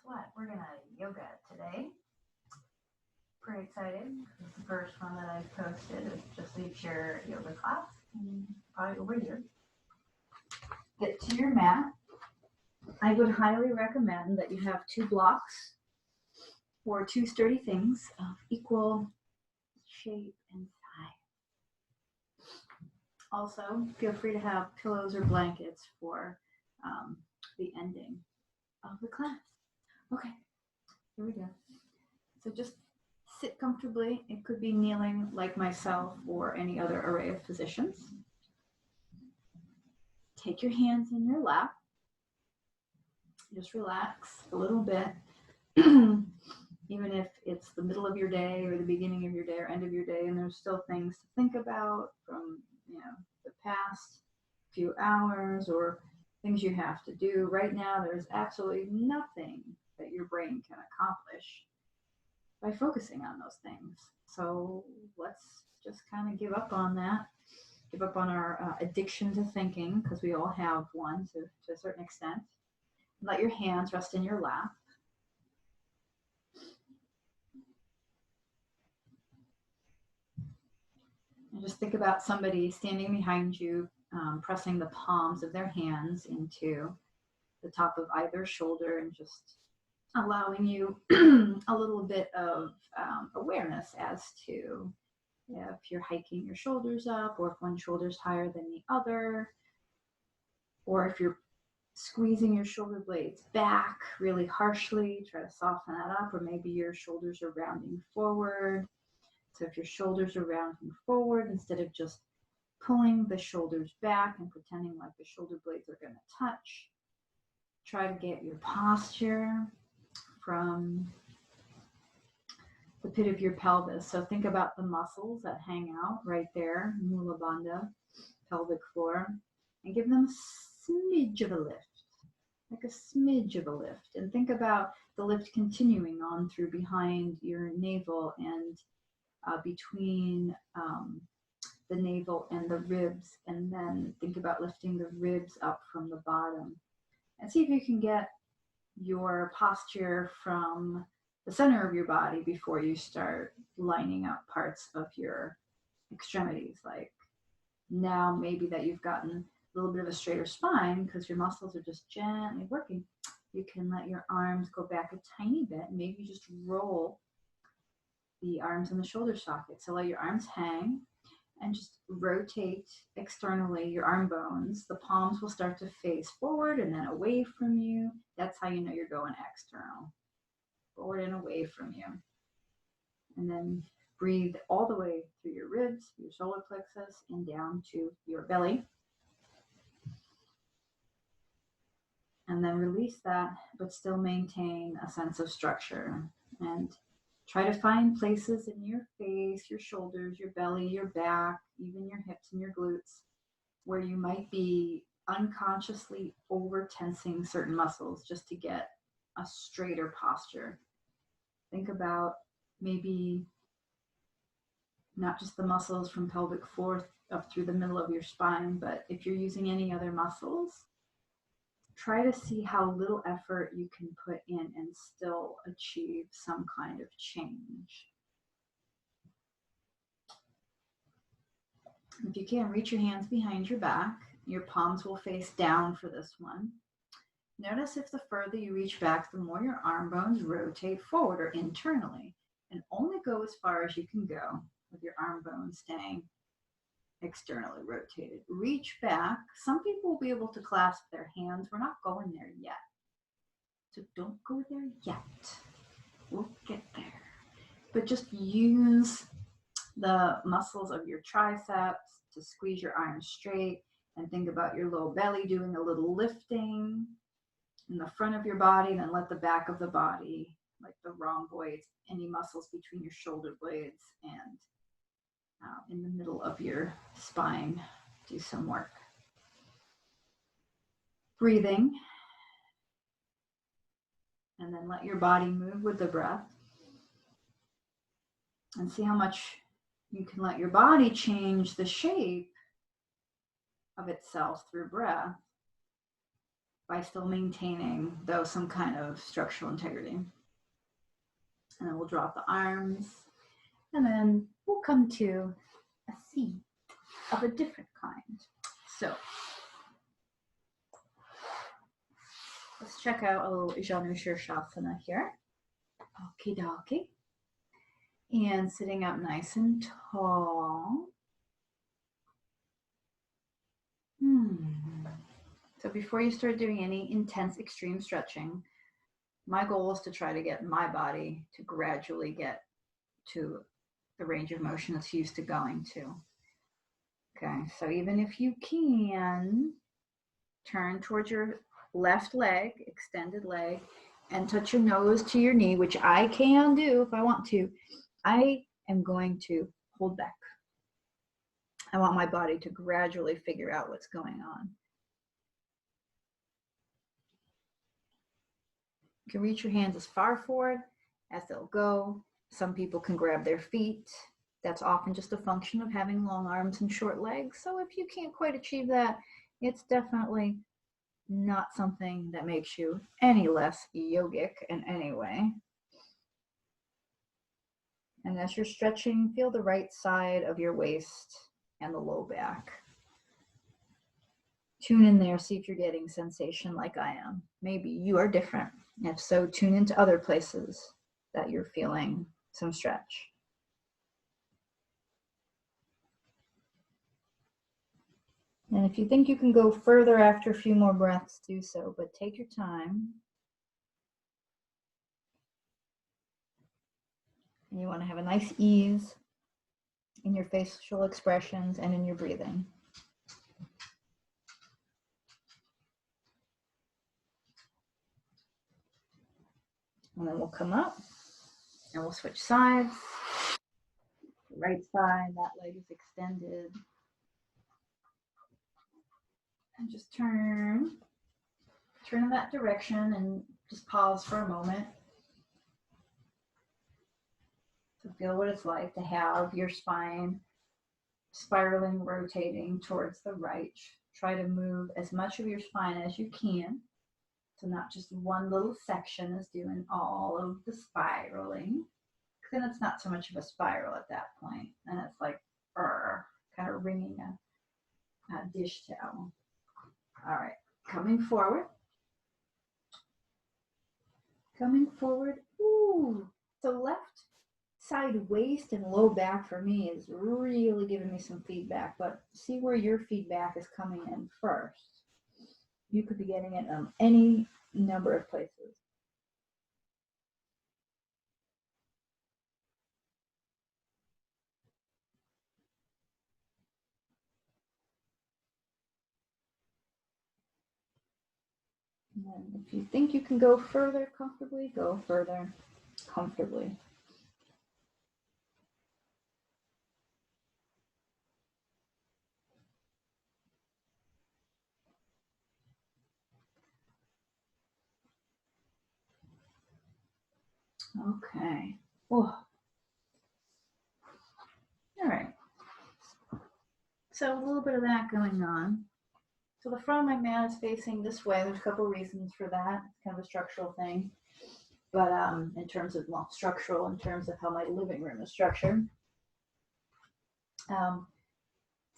what? We're gonna yoga today. Pretty excited. It's the first one that I've posted. It just leaves your yoga class. Probably over here. Get to your mat. I would highly recommend that you have 2 blocks or 2 sturdy things of equal shape and size. Also, feel free to have pillows or blankets for the ending of the class. Okay, here we go. So just sit comfortably. It could be kneeling like myself or any other array of positions. Take your hands in your lap. Just relax a little bit. Even if it's the middle of your day or the beginning of your day or end of your day, and there's still things to think about from the past few hours or things you have to do. Right now, there's absolutely nothing that your brain can accomplish by focusing on those things. So let's just kind of give up on that, give up on our addiction to thinking, because we all have one to a certain extent. Let your hands rest in your lap. And just think about somebody standing behind you, pressing the palms of their hands into the top of either shoulder and just allowing you a little bit of awareness as to if you're hiking your shoulders up, or if one shoulder's higher than the other, or if you're squeezing your shoulder blades back really harshly, try to soften that up, or maybe your shoulders are rounding forward. So if your shoulders are rounding forward, instead of just pulling the shoulders back and pretending like the shoulder blades are going to touch, try to get your posture from the pit of your pelvis. So think about the muscles that hang out right there, Mula Bandha, pelvic floor, and give them a smidge of a lift, like a smidge of a lift. And think about the lift continuing on through behind your navel and between the navel and the ribs, and then think about lifting the ribs up from the bottom. And see if you can get your posture from the center of your body before you start lining up parts of your extremities. Like now maybe that you've gotten a little bit of a straighter spine because your muscles are just gently working, you can let your arms go back a tiny bit, and maybe just roll the arms in the shoulder socket. So let your arms hang and just rotate externally your arm bones. The palms will start to face forward and then away from you. That's how you know you're going external. Forward and away from you. And then breathe all the way through your ribs, your solar plexus, and down to your belly. And then release that, but still maintain a sense of structure. And try to find places in your face, your shoulders, your belly, your back, even your hips and your glutes, where you might be unconsciously over tensing certain muscles just to get a straighter posture. Think about maybe not just the muscles from pelvic floor up through the middle of your spine, but if you're using any other muscles, try to see how little effort you can put in and still achieve some kind of change. If you can, reach your hands behind your back. Your palms will face down for this one. Notice if the further you reach back, the more your arm bones rotate forward or internally, and only go as far as you can go with your arm bones staying externally rotated. Reach back. Some people will be able to clasp their hands. We're not going there yet. So don't go there yet. We'll get there. But just use the muscles of your triceps to squeeze your arms straight, and think about your low belly doing a little lifting in the front of your body, and then let the back of the body, like the rhomboids, any muscles between your shoulder blades and in the middle of your spine, do some work. Breathing, and then let your body move with the breath, and see how much you can let your body change the shape of itself through breath. by still maintaining, though, some kind of structural integrity. And then we'll drop the arms, and then we'll come to a seat of a different kind. So let's check out a little Janu Shirshasana here. Okie dokie. And sitting up nice and tall. So before you start doing any intense extreme stretching, my goal is to try to get my body to gradually get to the range of motion it's used to going to. Okay, so even if you can turn towards your left leg, extended leg, and touch your nose to your knee, which I can do if I want to, I am going to hold back. I want my body to gradually figure out what's going on. You can reach your hands as far forward as they'll go. Some people can grab their feet. That's often just a function of having long arms and short legs. So if you can't quite achieve that, it's definitely not something that makes you any less yogic in any way. And as you're stretching, feel the right side of your waist and the low back. Tune in there, see if you're getting sensation like I am. Maybe you are different. If so, tune into other places that you're feeling some stretch. And if you think you can go further after a few more breaths, do so, but take your time. And you want to have a nice ease in your facial expressions and in your breathing. And then we'll come up and we'll switch sides. The right side, that leg is extended. And just turn in that direction and just pause for a moment. So feel what it's like to have your spine spiraling, rotating towards the right. Try to move as much of your spine as you can. So not just one little section is doing all of the spiraling. Then it's not so much of a spiral at that point. And it's like, kind of wringing a dish towel. All right, coming forward. Ooh, so left side waist and low back for me is really giving me some feedback, but see where your feedback is coming in first. You could be getting it in any number of places. And if you think you can go further comfortably, go further comfortably. Okay. Oh. All right. So a little bit of that going on. So the front of my mat is facing this way. There's a couple reasons for that. It's kind of a structural thing. But in terms of, structural in terms of how my living room is structured. But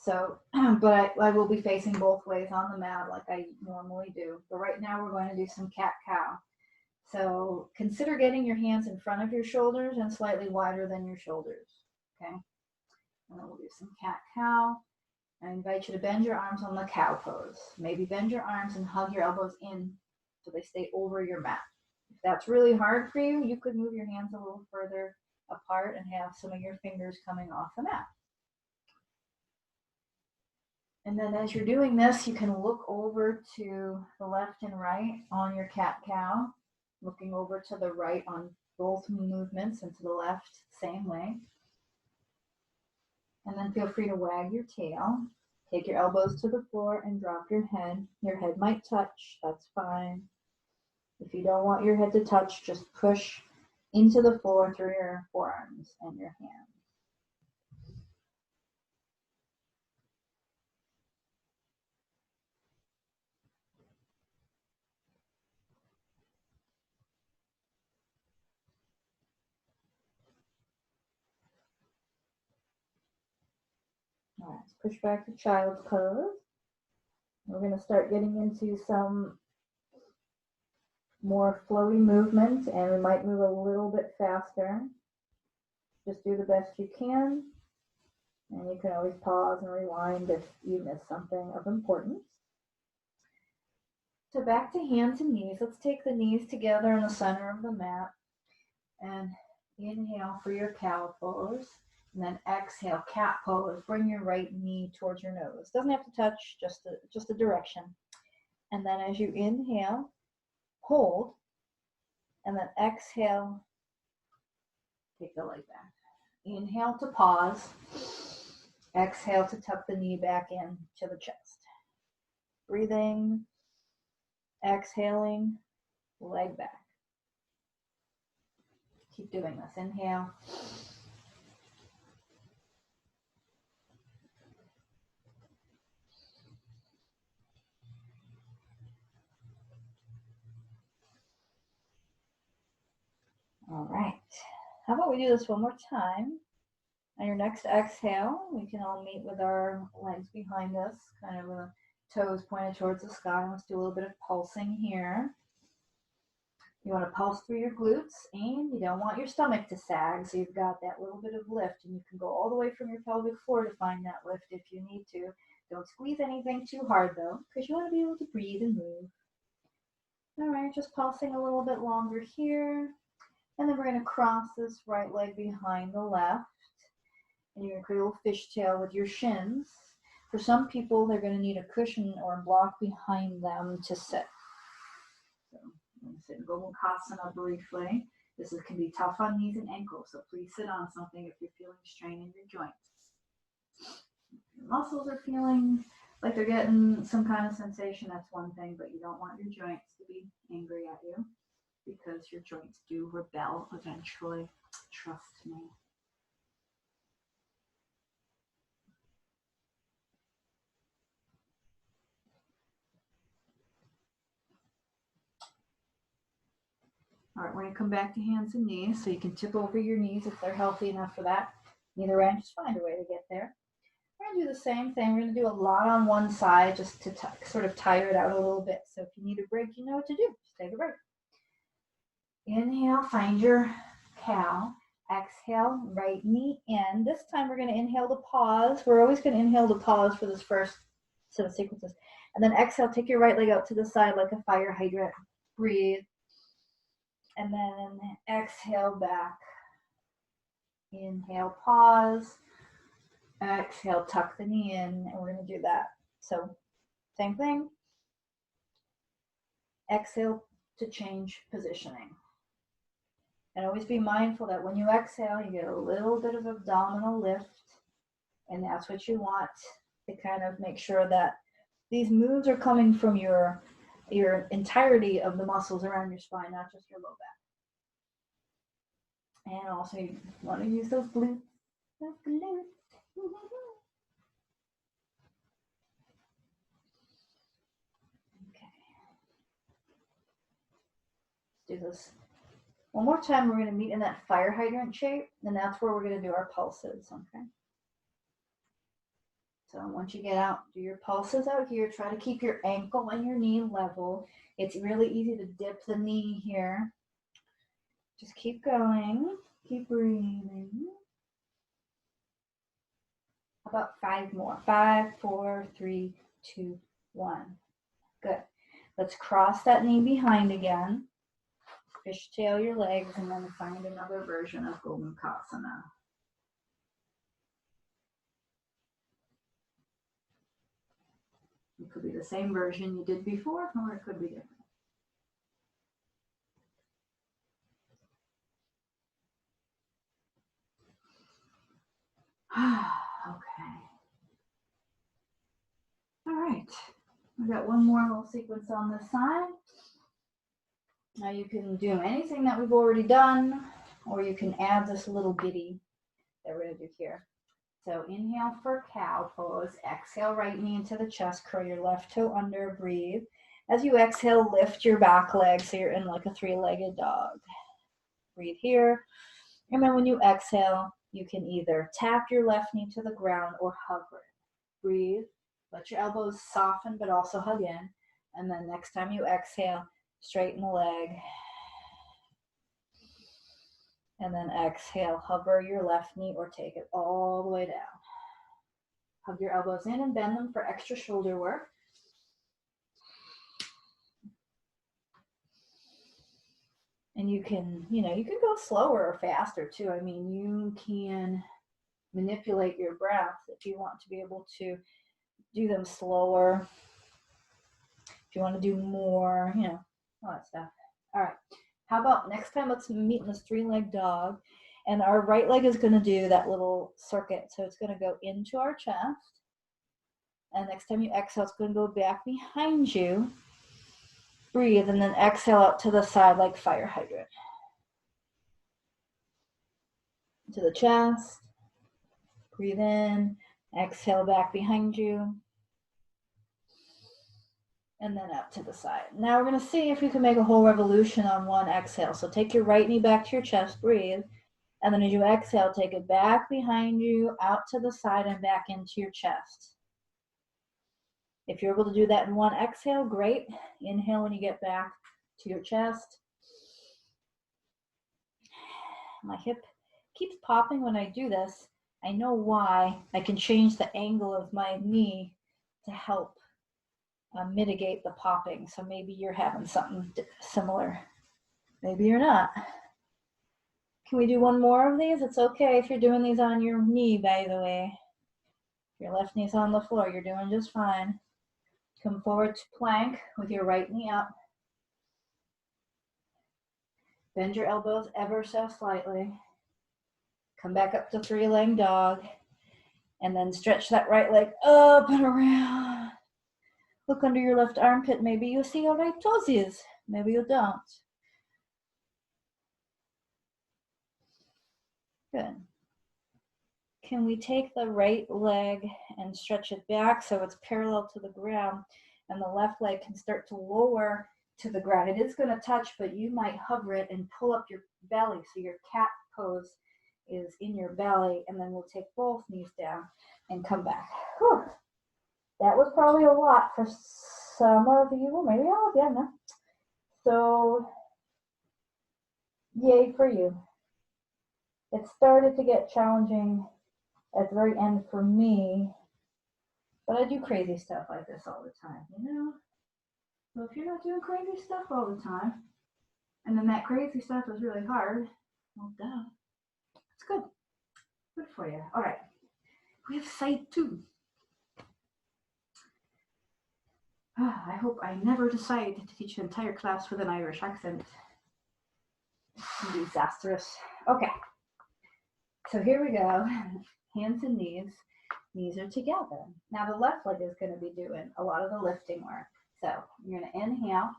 I will be facing both ways on the mat like I normally do. But right now we're going to do some cat-cow. So consider getting your hands in front of your shoulders and slightly wider than your shoulders, okay? And then we'll do some cat-cow. I invite you to bend your arms on the cow pose. Maybe bend your arms and hug your elbows in so they stay over your mat. If that's really hard for you, you could move your hands a little further apart and have some of your fingers coming off the mat. And then as you're doing this, you can look over to the left and right on your cat-cow, looking over to the right on both movements and to the left, same way. And then feel free to wag your tail. Take your elbows to the floor and drop your head. Your head might touch, that's fine. If you don't want your head to touch, just push into the floor through your forearms and your hands. Let's push back to child's pose. We're going to start getting into some more flowy movement, and we might move a little bit faster. Just do the best you can, and you can always pause and rewind if you miss something of importance. So back to hands and knees. Let's take the knees together in the center of the mat, and inhale for your cow pose, and then exhale, cat pose. Bring your right knee towards your nose. Doesn't have to touch, just the direction. And then as you inhale, hold, and then exhale, take the leg back. Inhale to pause. Exhale to tuck the knee back in to the chest. Breathing, exhaling, leg back. Keep doing this. Inhale. All right. How about we do this one more time? On your next exhale, we can all meet with our legs behind us, kind of toes pointed towards the sky. Let's do a little bit of pulsing here. You want to pulse through your glutes, and you don't want your stomach to sag, so you've got that little bit of lift, and you can go all the way from your pelvic floor to find that lift if you need to. Don't squeeze anything too hard, though, because you want to be able to breathe and move. All right, just pulsing a little bit longer here, and then we're going to cross this right leg behind the left. And you're going to create a little fishtail with your shins. For some people, they're going to need a cushion or a block behind them to sit. So I'm going to sit in Gomukhasana briefly. This can be tough on knees and ankles, so please sit on something if you're feeling strain in your joints. If your muscles are feeling like they're getting some kind of sensation, that's one thing, but you don't want your joints to be angry at you, because your joints do rebel eventually. Trust me. All right, we're going to come back to hands and knees, so you can tip over your knees if they're healthy enough for that. Either way, just find a way to get there. We're going to do the same thing. We're going to do a lot on one side just to sort of tire it out a little bit. So if you need a break, you know what to do. Just take a break. Inhale, find your cow. Exhale, right knee in. This time we're going to inhale to pause. We're always going to inhale to pause for this first set of sequences. And then exhale, take your right leg out to the side like a fire hydrant. Breathe. And then exhale back. Inhale, pause. Exhale, tuck the knee in, and we're going to do that. So, same thing. Exhale to change positioning. And always be mindful that when you exhale, you get a little bit of abdominal lift, and that's what you want to kind of make sure that these moves are coming from your entirety of the muscles around your spine, not just your low back. And also, you want to use those glutes. Those glutes. Okay. Let's do this one more time. We're going to meet in that fire hydrant shape, and that's where we're going to do our pulses. Okay. So once you get out, do your pulses out here. Try to keep your ankle and your knee level. It's really easy to dip the knee here. Just keep going. Keep breathing. About 5 more. 5, 4, 3, 2, 1. Good. Let's cross that knee behind again. Fishtail your legs, and then find another version of Gomukhasana. It could be the same version you did before, or it could be different. Okay. All right. We've got one more little sequence on this side. Now you can do anything that we've already done, or you can add this little bitty that we're going to do here. So inhale for cow pose. Exhale, right knee into the chest. Curl your left toe under. Breathe. As you exhale, lift your back leg so you're in like a 3-legged dog. Breathe here. And then when you exhale, you can either tap your left knee to the ground or hover. breathe. Let your elbows soften but also hug in. And then next time you exhale, straighten the leg. And then exhale, hover your left knee or take it all the way down. Hug your elbows in and bend them for extra shoulder work. And you can go slower or faster too. I mean, you can manipulate your breath if you want to be able to do them slower. If you want to do more, all that stuff. All right. How about next time, let's meet in this 3-leg dog. And our right leg is going to do that little circuit. So it's going to go into our chest. And next time you exhale, it's going to go back behind you. Breathe, and then exhale out to the side like fire hydrant. To the chest. Breathe in. Exhale back behind you. And then up to the side. Now we're going to see if you can make a whole revolution on one exhale. So take your right knee back to your chest. Breathe. And then as you exhale, take it back behind you, out to the side, and back into your chest. If you're able to do that in one exhale, great. Inhale when you get back to your chest. My hip keeps popping when I do this. I know why. I can change the angle of my knee to help mitigate the popping. So maybe you're having something similar. Maybe you're not. Can we do one more of these? It's okay if you're doing these on your knee, by the way. If your left knee's on the floor, you're doing just fine. Come forward to plank with your right knee up. Bend your elbows ever so slightly. Come back up to 3-leg dog. And then stretch that right leg up and around. Look under your left armpit. Maybe you see your right toesies. Maybe you don't. Good. Can we take the right leg and stretch it back so it's parallel to the ground, and the left leg can start to lower to the ground? It is going to touch, but you might hover it and pull up your belly so your cat pose is in your belly, and then we'll take both knees down and come back. Whew. That was probably a lot for some of you, maybe all of you, no? So, yay for you. It started to get challenging at the very end for me, but I do crazy stuff like this all the time, So if you're not doing crazy stuff all the time, and then that crazy stuff is really hard, well, duh. It's good. Good for you. All right. We have side 2. I hope I never decide to teach an entire class with an Irish accent. Disastrous. Okay. So here we go. Hands and knees. Knees are together. Now the left leg is going to be doing a lot of the lifting work. So you're going to inhale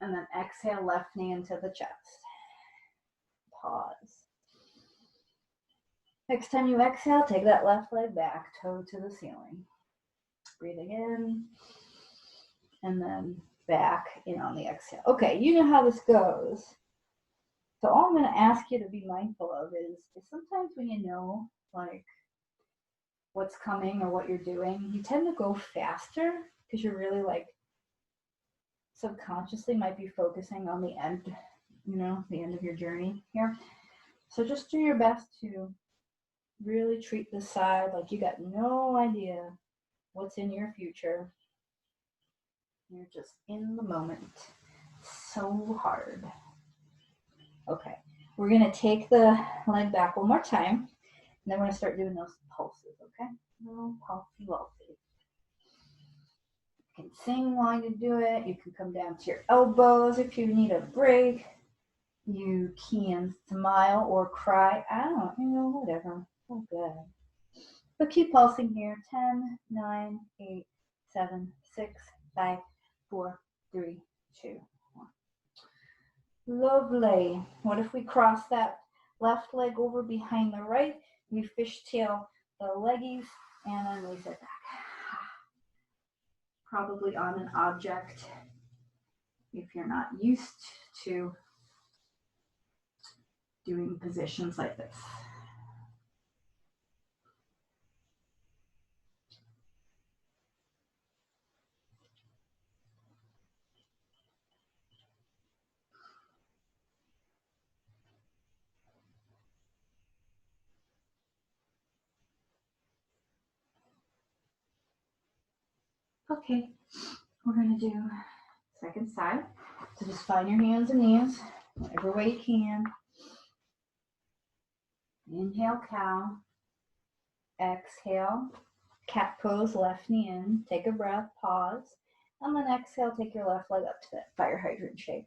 and then exhale left knee into the chest. Pause. Next time you exhale, take that left leg back, toe to the ceiling. Breathing in and then back in on the exhale. Okay, you know how this goes. So all I'm going to ask you to be mindful of is sometimes when you know, like, what's coming or what you're doing, you tend to go faster because you're really, like, subconsciously might be focusing on the end, the end of your journey here. So just do your best to really treat this side like you got no idea what's in your future. You're just in the moment. So hard. Okay, we're going to take the leg back one more time, and then we're going to start doing those pulses, okay? Little pulsy-wulsy. You can sing while you do it. You can come down to your elbows if you need a break. You can smile or cry. I don't know, whatever. Oh, good. But keep pulsing here. 10, 9, 8, 7, 6, 5, 4, 3, 2, 1. Lovely. What if we cross that left leg over behind the right? We fishtail the leggies and then release it back. Probably on an object if you're not used to doing positions like this. Okay, we're gonna do second side. So just find your hands and knees, whatever way you can. Inhale, cow. Exhale, cat pose, left knee in. Take a breath, pause. And then exhale, take your left leg up to that fire hydrant shape.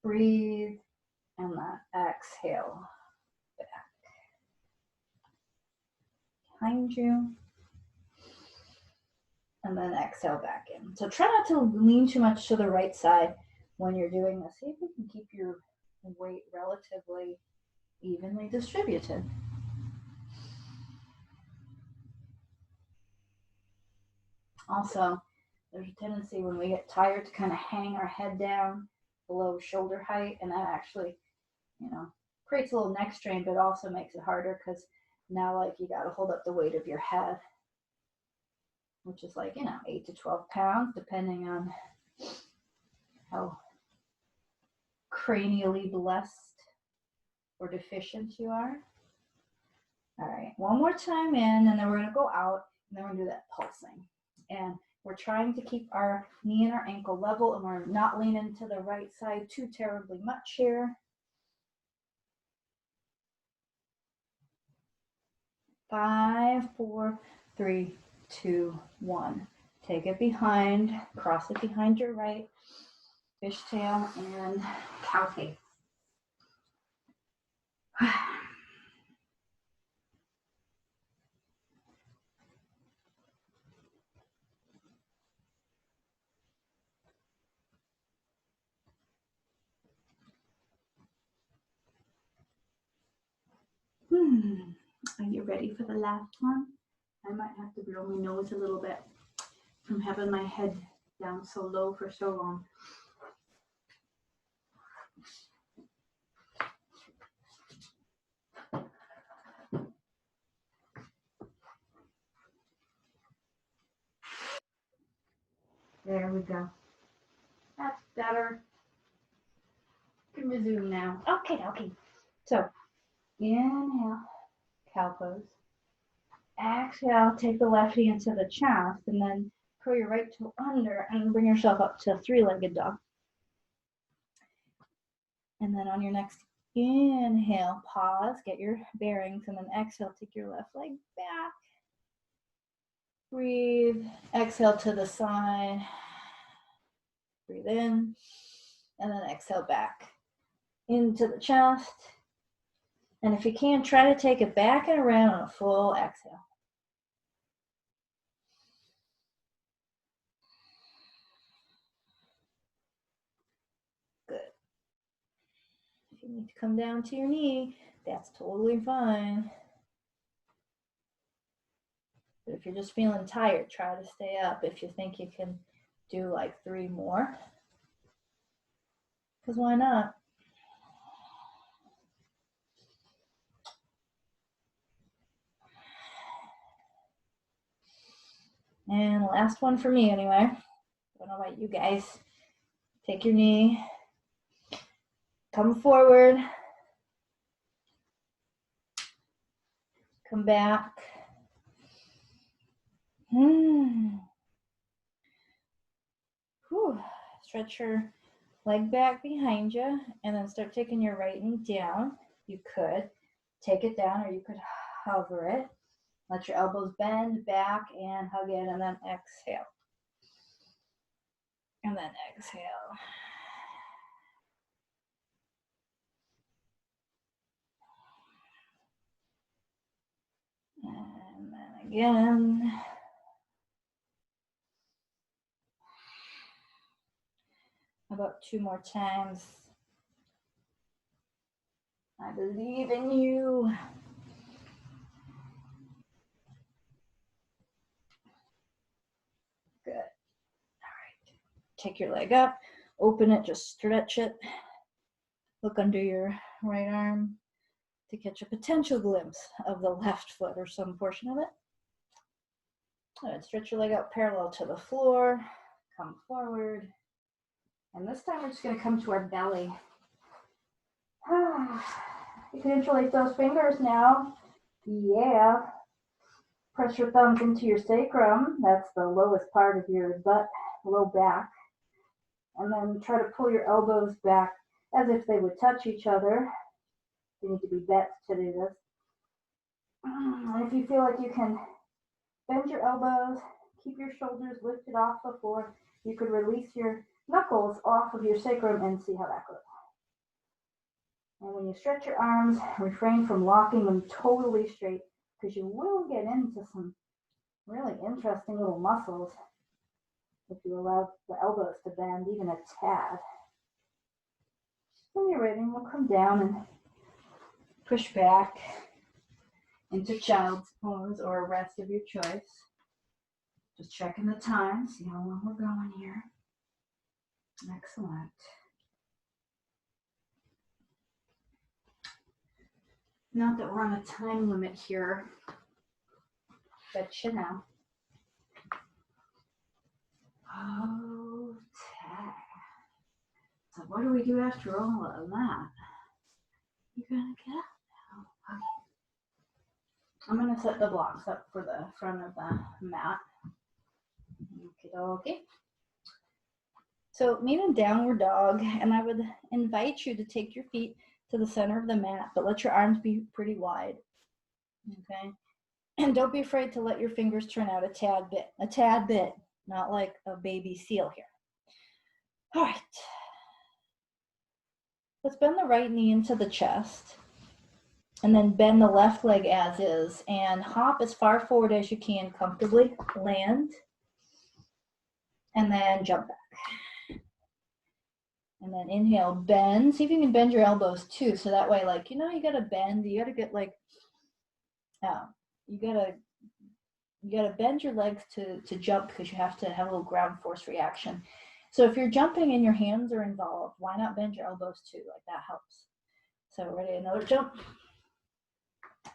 Breathe, and then exhale back behind you. And then exhale back in. So try not to lean too much to the right side when you're doing this. See if you can keep your weight relatively evenly distributed. Also, there's a tendency when we get tired to kind of hang our head down below shoulder height, and that actually, creates a little neck strain, but also makes it harder because now like you got to hold up the weight of your head, which is like 8 to 12 pounds depending on how cranially blessed or deficient you are. All right, one more time in, and then we're going to go out, and then we're going to do that pulsing. And we're trying to keep our knee and our ankle level, and we're not leaning to the right side too terribly much here. 5, 4, 3, 2, 1. Take it behind, cross it behind your right, fishtail, and cow tail. Are you ready for the last one? I might have to blow my nose a little bit from having my head down so low for so long. There we go. That's better. You can resume now. Okay. So, inhale, cow pose. Exhale, take the left knee into the chest, and then curl your right toe under and bring yourself up to three-legged dog. And then on your next inhale, pause, get your bearings, and then exhale, take your left leg back. Breathe, exhale to the side. Breathe in, and then exhale back into the chest. And if you can, try to take it back and around on a full exhale. Good. If you need to come down to your knee, that's totally fine. But if you're just feeling tired, try to stay up. If you think you can do like 3 more, because why not? And last one for me anyway. I don't know about you guys. Take your knee, come forward, come back. Stretch your leg back behind you, and then start taking your right knee down. You could take it down, or you could hover it. Let your elbows bend back and hug it, and then exhale. And then exhale. And then again. About 2 more times. I believe in you. Good. All right. Take your leg up, open it, just stretch it. Look under your right arm to catch a potential glimpse of the left foot or some portion of it. And stretch your leg out parallel to the floor. Come forward. And this time we're just going to come to our belly. You can interlace those fingers now. Yeah. Press your thumbs into your sacrum. That's the lowest part of your butt, low back. And then try to pull your elbows back as if they would touch each other. You need to be bent to do this. And if you feel like you can bend your elbows, keep your shoulders lifted off the floor, you could release your knuckles off of your sacrum and see how that goes. And when you stretch your arms, refrain from locking them totally straight because you will get into some really interesting little muscles if you allow the elbows to bend even a tad. When you're ready, we'll come down and push back into child's pose or a rest of your choice. Just checking the time, see how long we're going here. Excellent. Not that we're on a time limit here, but you know. Okay. So what do we do after all of that? You're gonna get up now. Okay. I'm gonna set the blocks up for the front of the mat. Okay. So meet in downward dog, and I would invite you to take your feet to the center of the mat, but let your arms be pretty wide. Okay. And don't be afraid to let your fingers turn out a tad bit, not like a baby seal here. All right. Let's bend the right knee into the chest and then bend the left leg as is and hop as far forward as you can comfortably, land, and then jump back. And then inhale, bend. See if you can bend your elbows too. So that way, like, you know, you gotta bend, you gotta get like, you gotta bend your legs to jump because you have to have a little ground force reaction. So if you're jumping and your hands are involved, why not bend your elbows too? Like that helps. So ready, another jump.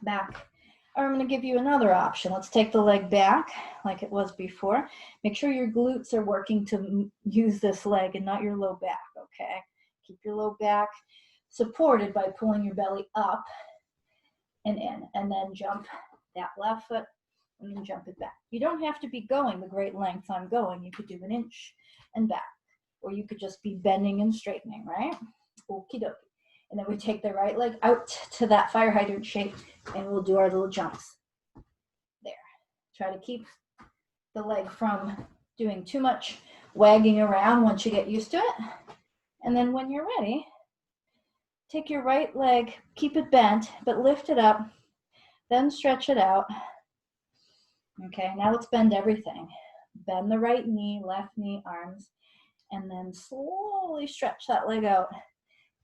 Back. I'm going to give you another option. Let's take the leg back like it was before. Make sure your glutes are working to use this leg and not your low back, okay? Keep your low back supported by pulling your belly up and in, and then jump that left foot and then jump it back. You don't have to be going the great length I'm going. You could do an inch and back, or you could just be bending and straightening, right? Okie dokie. And then we take the right leg out to that fire hydrant shape and we'll do our little jumps. There. Try to keep the leg from doing too much wagging around once you get used to it. And then when you're ready, take your right leg, keep it bent, but lift it up, then stretch it out. Okay, now let's bend everything. Bend the right knee, left knee, arms, and then slowly stretch that leg out.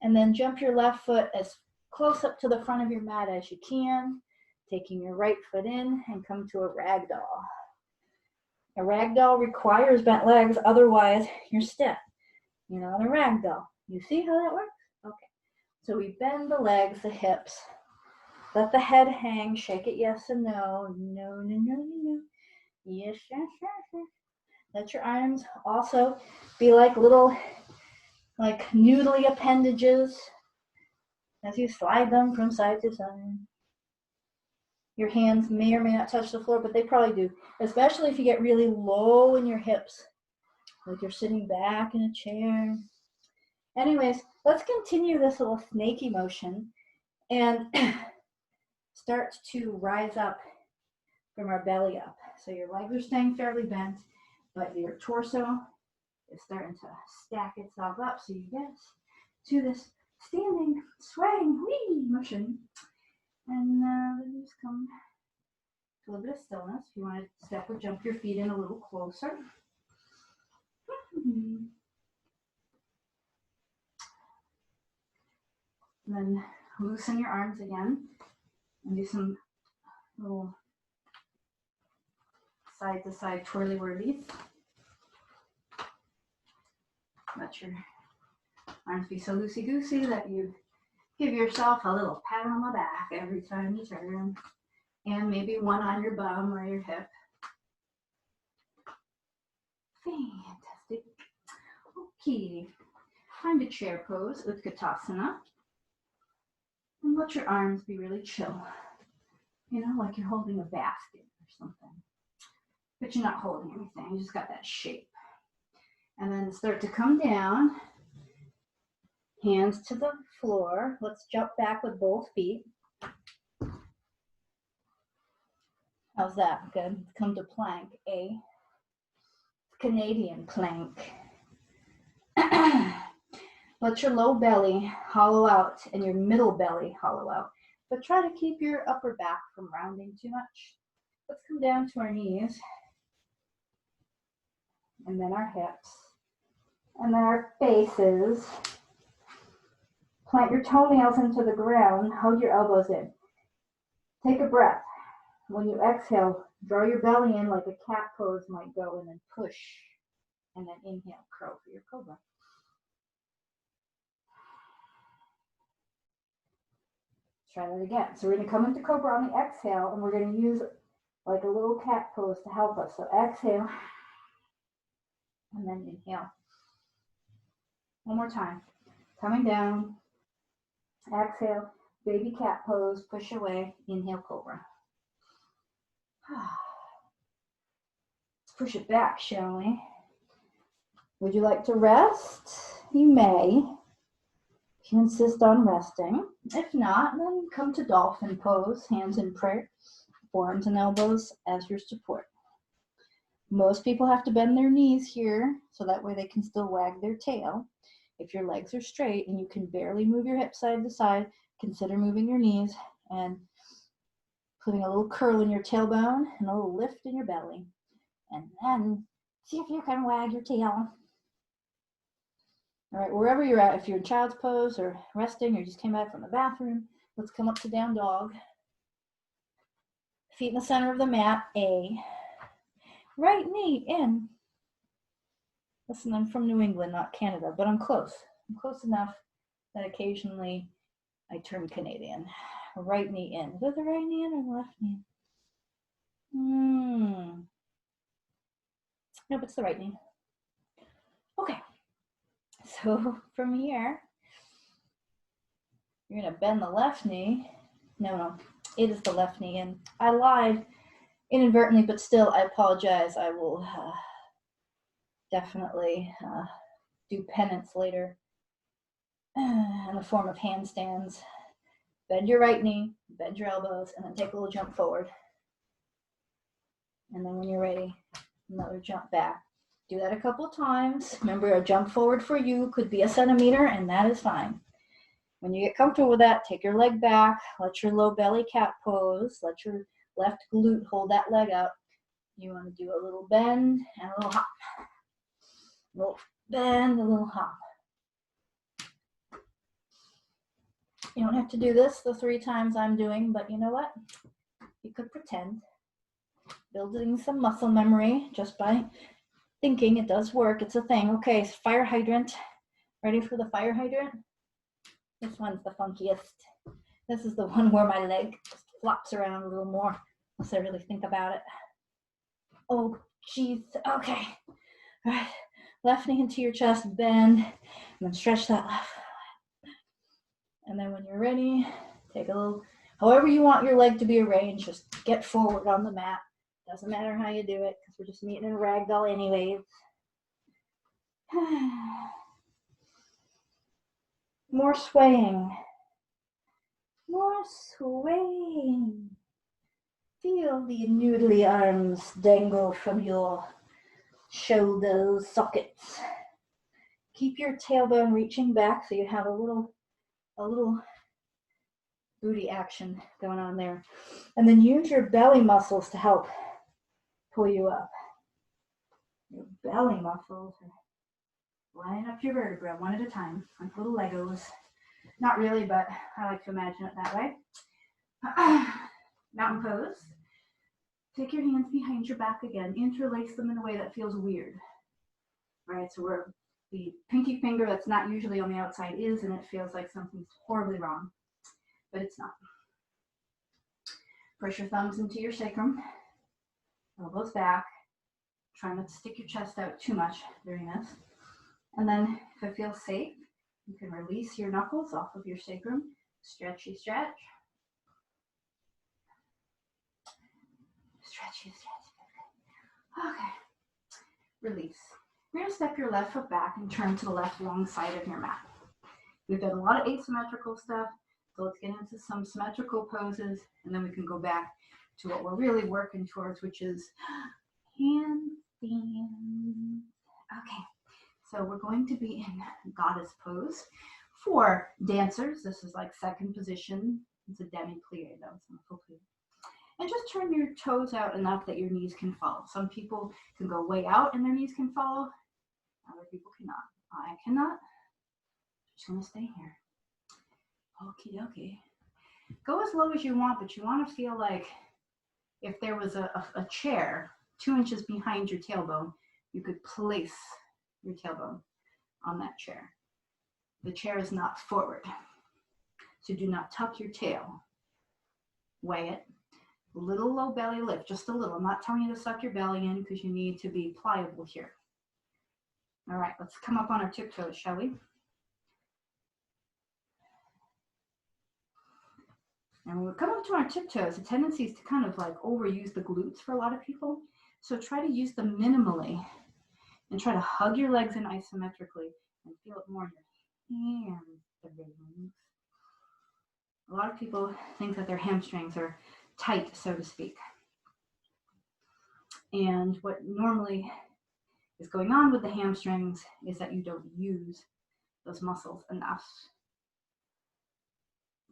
And then jump your left foot as close up to the front of your mat as you can, taking your right foot in and come to a ragdoll. A ragdoll requires bent legs, otherwise you're stiff. You're not a ragdoll. You see how that works? Okay. So we bend the legs, the hips. Let the head hang. Shake it yes and no. No, no, no, no, no. Yes, yes, yes, yes. Let your arms also be like little noodly appendages as you slide them from side to side. Your hands may or may not touch the floor, but they probably do, especially if you get really low in your hips, like you're sitting back in a chair. Anyways, let's continue this little snaky motion and start to rise up from our belly up. So your legs are staying fairly bent, but your torso is starting to stack itself up so you get to this standing, swaying, wee motion. And then just come to a little bit of stillness. If you want to step or jump your feet in a little closer. And then loosen your arms again and do some little side to side twirly whirlies. Let your arms be so loosey-goosey that you give yourself a little pat on the back every time you turn. And maybe one on your bum or your hip. Fantastic. Okay. Find a chair pose, Utkatasana. And let your arms be really chill. You know, like you're holding a basket or something. But you're not holding anything. You just got that shape. And then start to come down. Hands to the floor. Let's jump back with both feet. How's that? Good. Come to plank. A Canadian plank. Let your low belly hollow out and your middle belly hollow out. But try to keep your upper back from rounding too much. Let's come down to our knees. And then our hips. And then our faces. Plant your toenails into the ground. Hug your elbows in. Take a breath. When you exhale, draw your belly in like a cat pose might go, and then push. And then inhale, curl for your cobra. Try that again. So we're going to come into cobra on the exhale, and we're going to use like a little cat pose to help us. So exhale, and then inhale. One more time. Coming down. Exhale, baby cat pose, push away, inhale, cobra. Let's push it back, shall we? Would you like to rest? You may, if you insist on resting. If not, then come to dolphin pose, hands in prayer, forearms and elbows as your support. Most people have to bend their knees here, so that way they can still wag their tail. If your legs are straight and you can barely move your hips side to side, consider moving your knees and putting a little curl in your tailbone and a little lift in your belly. And then see if you can wag your tail. All right, wherever you're at, if you're in child's pose or resting or just came back from the bathroom, let's come up to down dog. Feet in the center of the mat, A. Right knee in. Listen, I'm from New England, not Canada, but I'm close. I'm close enough that occasionally I turn Canadian. Right knee in. Is it the right knee in or the left knee in? Nope, it's the right knee. Okay. So from here, you're going to bend the left knee. No, it is the left knee in. I lied inadvertently, but still, I apologize. I will definitely do penance later in the form of handstands. Bend your right knee, bend your elbows, and then take a little jump forward. And then when you're ready, another jump back. Do that a couple of times. Remember, a jump forward for you could be 1 centimeter, and that is fine. When you get comfortable with that, take your leg back, let your low belly cat pose, let your left glute hold that leg up. You want to do a little bend and a little hop. A little bend, a little hop. You don't have to do this the 3 times I'm doing, but you know what? You could pretend. Building some muscle memory just by thinking. It does work. It's a thing. Okay, fire hydrant. Ready for the fire hydrant? This one's the funkiest. This is the one where my leg just flops around a little more unless I really think about it. Oh, geez. Okay. All right. Left knee into your chest, bend, and then stretch that left. And then when you're ready, take a little, however you want your leg to be arranged, just get forward on the mat. Doesn't matter how you do it, because we're just meeting in ragdoll anyways. More swaying. More swaying. Feel the noodly arms dangle from your shoulder sockets. Keep your tailbone reaching back so you have a little booty action going on there. And then use your belly muscles to help pull you up. Your belly muscles are lining up your vertebra one at a time, like little Legos. Not really, but I like to imagine it that way. Mountain pose. Take your hands behind your back again. Interlace them in a way that feels weird. All right, so where the pinky finger that's not usually on the outside is, and it feels like something's horribly wrong, but it's not. Press your thumbs into your sacrum, elbows back. Try not to stick your chest out too much during this. And then if it feels safe, you can release your knuckles off of your sacrum. Stretchy stretch. stretchy, stretchy. Okay. Release. You're gonna step your left foot back and turn to the left long side of your mat. We've done a lot of asymmetrical stuff, so let's get into some symmetrical poses, and then we can go back to what we're really working towards, which is handstand. Okay, so we're going to be in goddess pose. For dancers, this is like second position. It's a demi-plie though, it's not full plie. And just turn your toes out enough that your knees can follow. Some people can go way out and their knees can follow. Other people cannot. I cannot. Just gonna stay here. Okie dokie. Go as low as you want, but you want to feel like if there was a chair 2 inches behind your tailbone, you could place your tailbone on that chair. The chair is not forward. So do not tuck your tail. Weigh it. A little low belly lift, just a little. I'm not telling you to suck your belly in because you need to be pliable here. All right, let's come up on our tiptoes, shall we? And when we come up to our tiptoes, the tendency is to kind of like overuse the glutes for a lot of people. So try to use them minimally and try to hug your legs in isometrically and feel it more in your hands. A lot of people think that their hamstrings are tight, so to speak. And what normally is going on with the hamstrings is that you don't use those muscles enough.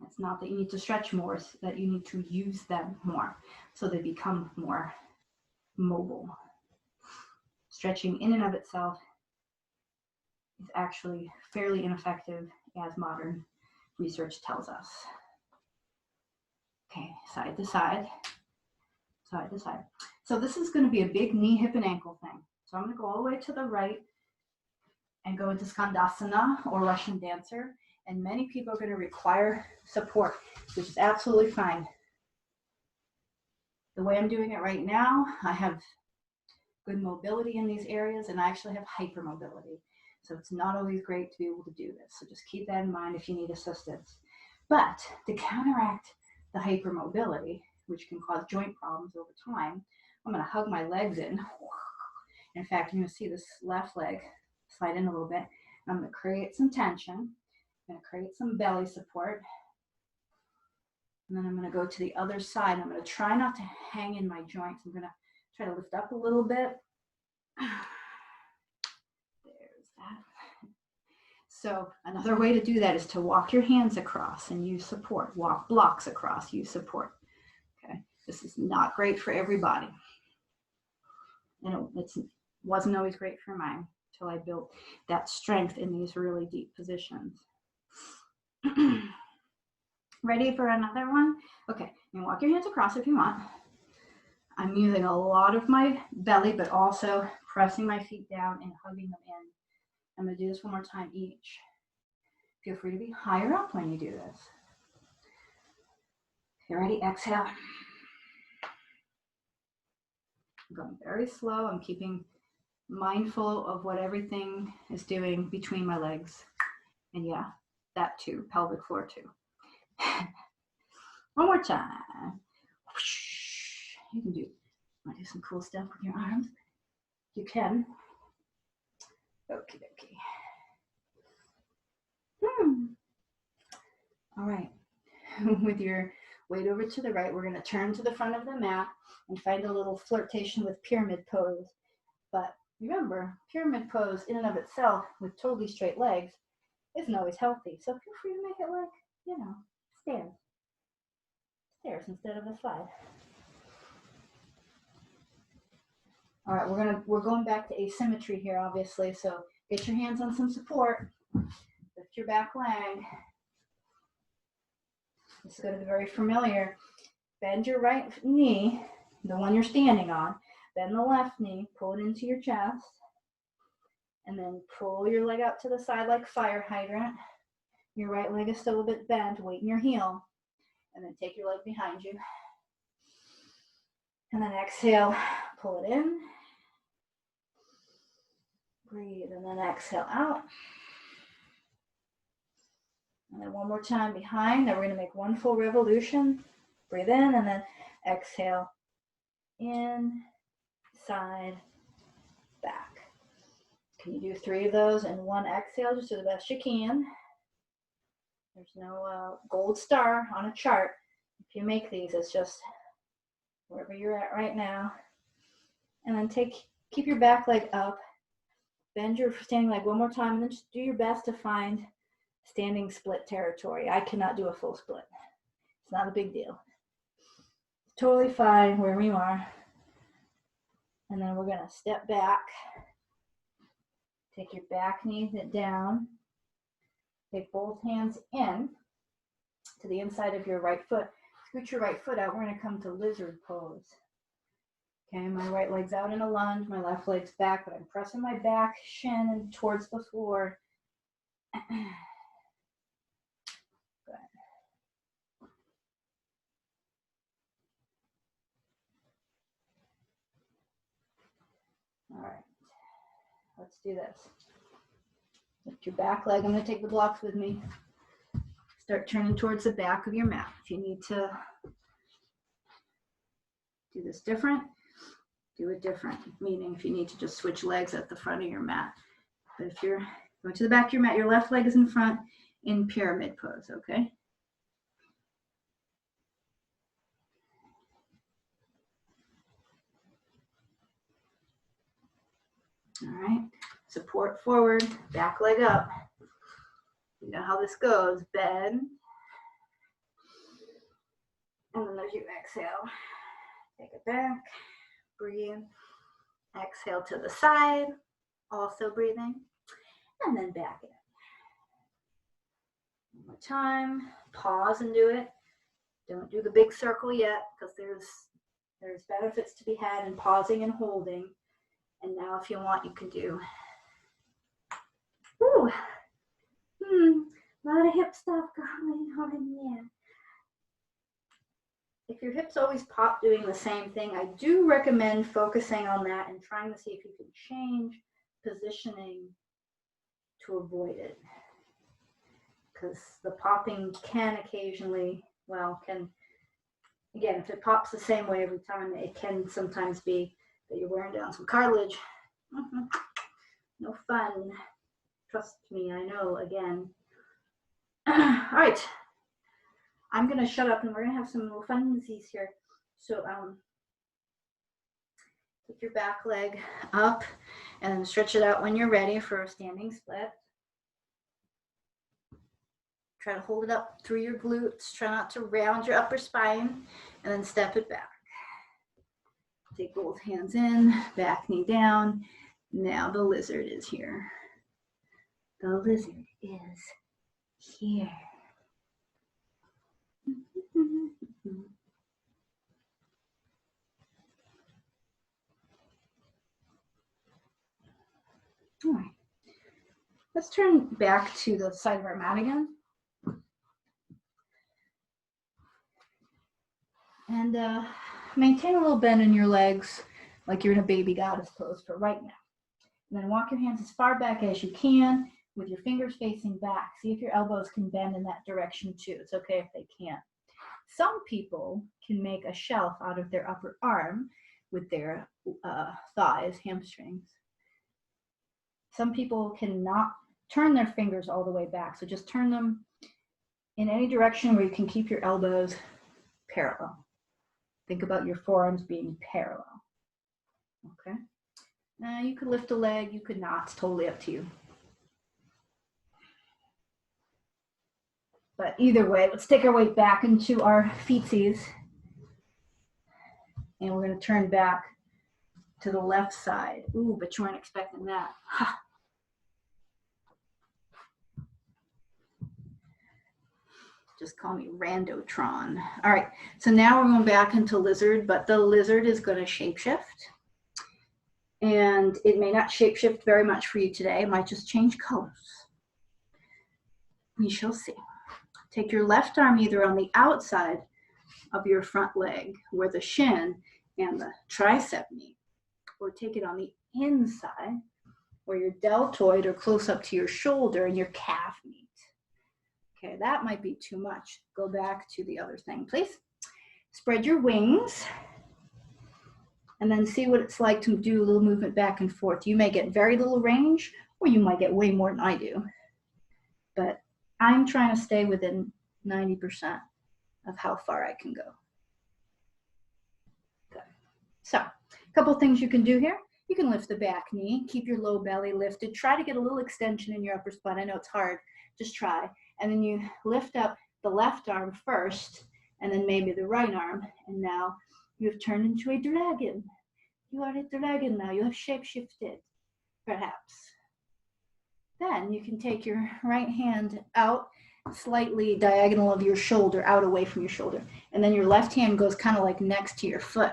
It's not that you need to stretch more, it's that you need to use them more so they become more mobile. Stretching in and of itself is actually fairly ineffective, as modern research tells us. Okay, side to side, side to side. So this is going to be a big knee, hip, and ankle thing. So I'm going to go all the way to the right and go into Skandasana or Russian dancer. And many people are going to require support, which is absolutely fine. The way I'm doing it right now, I have good mobility in these areas, and I actually have hypermobility. So it's not always great to be able to do this. So just keep that in mind if you need assistance. But to counteract the hypermobility, which can cause joint problems over time, I'm going to hug my legs in. In fact, you're going to see this left leg slide in a little bit. I'm going to create some tension. I'm going to create some belly support. And then I'm going to go to the other side. I'm going to try not to hang in my joints. I'm going to try to lift up a little bit. There's that. So another way to do that is to walk your hands across and use support. Walk blocks across, use support. Okay, this is not great for everybody. And it wasn't always great for mine until I built that strength in these really deep positions. Ready for another one? Okay, you can walk your hands across if you want. I'm using a lot of my belly, but also pressing my feet down and hugging them in. I'm going to do this one more time each. Feel free to be higher up when you do this. If you're ready, exhale. I'm going very slow. I'm keeping mindful of what everything is doing between my legs. And yeah, that too, pelvic floor too. One more time. You can do some cool stuff with your arms. You can. Okie dokie. All right. With your weight over to the right, we're going to turn to the front of the mat and find a little flirtation with pyramid pose. But remember, pyramid pose in and of itself with totally straight legs isn't always healthy. So feel free to make it like, you know, stairs. Stairs instead of a slide. All right, we're going back to asymmetry here, obviously. So get your hands on some support. Lift your back leg. This is going to be very familiar. Bend your right knee, the one you're standing on. Bend the left knee, pull it into your chest. And then pull your leg out to the side like fire hydrant. Your right leg is still a bit bent, weight in your heel. And then take your leg behind you. And then exhale, pull it in. Breathe, and then exhale out. And then one more time behind. Now we're going to make one full revolution. Breathe in, and then exhale in, side, back. Can you do 3 of those in one exhale? Just do the best you can. There's no gold star on a chart. If you make these, it's just wherever you're at right now. And then keep your back leg up. Bend your standing leg one more time, and then just do your best to find standing split territory. I cannot do a full split. It's not a big deal. Totally fine wherever you are. And then we're going to step back. Take your back knee down. Take both hands in to the inside of your right foot. Scoot your right foot out. We're going to come to lizard pose. Okay, my right leg's out in a lunge. My left leg's back, but I'm pressing my back shin towards the floor. Good. All right, let's do this. Lift your back leg. I'm going to take the blocks with me. Start turning towards the back of your mat. If you need to do this different, do it different. Meaning if you need to just switch legs at the front of your mat. But if you're going to the back of your mat, your left leg is in front in pyramid pose, okay? All right, support forward, back leg up. You know how this goes, bend. And then as you exhale, take it back, breathe. Exhale to the side, also breathing, and then back in. One more time, pause and do it. Don't do the big circle yet, because there's benefits to be had in pausing and holding. And now if you want, you can do, a lot of hip stuff going on there. If your hips always pop doing the same thing, I do recommend focusing on that and trying to see if you can change positioning to avoid it. Because the popping can occasionally, again, if it pops the same way every time, it can sometimes be that you're wearing down some cartilage. No fun. Trust me, I know, again. All right. I'm going to shut up and we're going to have some little funsies here. So take your back leg up and then stretch it out when you're ready for a standing split. Try to hold it up through your glutes. Try not to round your upper spine and then step it back. Take both hands in, back knee down. Now the lizard is here. The lizard is here. All right. Let's turn back to the side of our mat again. And maintain a little bend in your legs like you're in a baby goddess pose for right now. And then walk your hands as far back as you can with your fingers facing back. See if your elbows can bend in that direction too. It's okay if they can't. Some people can make a shelf out of their upper arm with their thighs, hamstrings. Some people cannot turn their fingers all the way back. So just turn them in any direction where you can keep your elbows parallel. Think about your forearms being parallel. Okay. Now you could lift a leg, you could not. It's totally up to you. But either way, let's take our weight back into our feetsies. And we're going to turn back to the left side. Ooh, but you weren't expecting that. Ha. Just call me Randotron. All right, so now we're going back into lizard, but the lizard is going to shapeshift. And it may not shapeshift very much for you today. It might just change colors. We shall see. Take your left arm either on the outside of your front leg, where the shin and the tricep meet, or take it on the inside, where your deltoid or close up to your shoulder and your calf meet. Okay, that might be too much. Go back to the other thing, please. Spread your wings. and then see what it's like to do a little movement back and forth. You may get very little range, or you might get way more than I do. But I'm trying to stay within 90% of how far I can go. Good. So, a couple things you can do here. You can lift the back knee, keep your low belly lifted. Try to get a little extension in your upper spine. I know it's hard, just try. And then you lift up the left arm first, and then maybe the right arm. And now you've turned into a dragon. You are a dragon now. You have shape-shifted, perhaps. Then you can take your right hand out slightly diagonal of your shoulder, out away from your shoulder. And then your left hand goes kind of like next to your foot,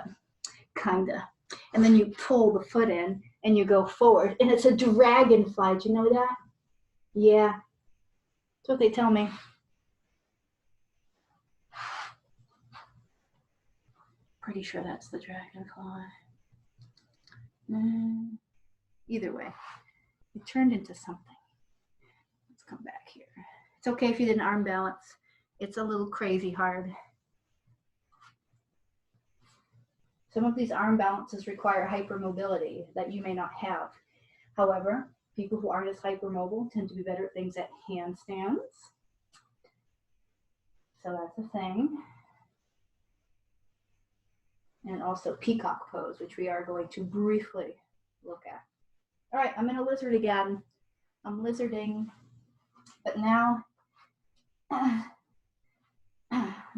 kind of. And then you pull the foot in and you go forward. And it's a dragonfly. Do you know that? Yeah. That's what they tell me. Pretty sure that's the dragonfly. Either way, it turned into something. Let's come back here. It's okay if you didn't arm balance. It's a little crazy hard. Some of these arm balances require hypermobility that you may not have. However, people who aren't as hypermobile tend to be better at things at handstands. So that's a thing. And also peacock pose, which we are going to briefly look at. All right, I'm in a lizard again. I'm lizarding, but now I'm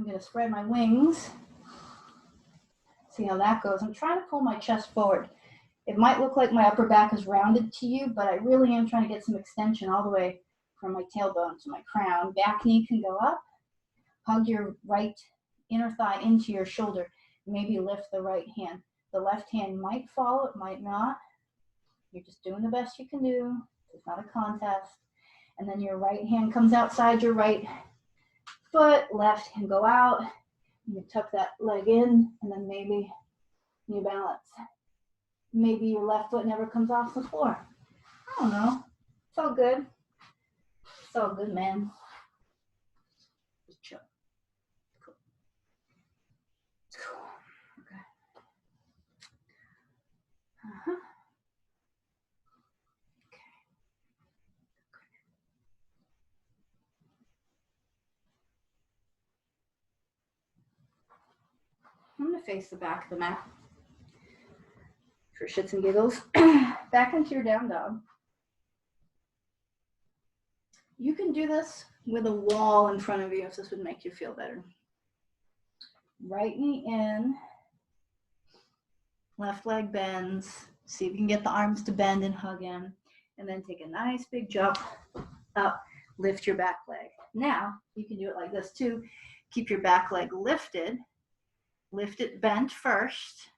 going to spread my wings. See how that goes. I'm trying to pull my chest forward. It might look like my upper back is rounded to you, but I really am trying to get some extension all the way from my tailbone to my crown. Back knee can go up. Hug your right inner thigh into your shoulder. Maybe lift the right hand. The left hand might follow, it might not. You're just doing the best you can do. It's not a contest. And then your right hand comes outside your right foot, left hand go out. You tuck that leg in, and then maybe you balance. Maybe your left foot never comes off the floor. I don't know. It's all good. It's all good, man. Just chill. Cool. Cool. Okay. Uh-huh. Okay. I'm going to face the back of the mat for shits and giggles. Back into your down dog. You can do this with a wall in front of you if this would make you feel better. Right knee in, left leg bends. See if you can get the arms to bend and hug in. And then take a nice big jump up, lift your back leg. Now, you can do it like this too. Keep your back leg lifted. Lift it bent first,